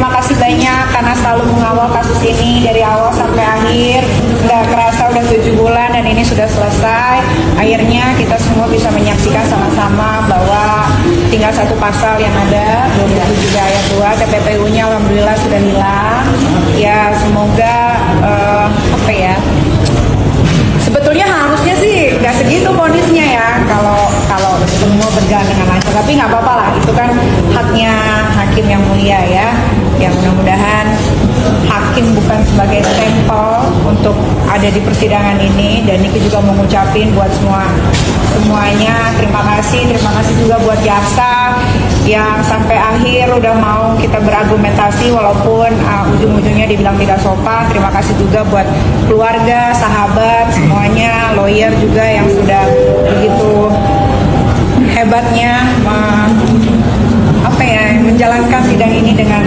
terima kasih banyak karena selalu mengawal kasus ini dari awal sampai akhir. Udah kerasa udah 7 bulan dan ini sudah selesai. Akhirnya kita semua bisa menyaksikan sama-sama bahwa tinggal satu pasal yang ada 27 ayat 2 TPPU-nya alhamdulillah sudah hilang. Ya semoga apa ya? Sebetulnya harusnya sih nggak segitu vonisnya ya kalau semua berjalan dengan lancar. Tapi nggak apa-apa lah, itu kan haknya hakim yang mulia ya. Yang mudah-mudahan hakim bukan sebagai stempel untuk ada di persidangan ini. Dan Niki juga mau ngucapin buat semuanya terima kasih juga buat jaksa yang sampai akhir udah mau kita berargumentasi walaupun ujung-ujungnya dibilang tidak sopan. Terima kasih juga buat keluarga, sahabat, semuanya, lawyer juga yang sudah begitu hebatnya menjalankan sidang ini dengan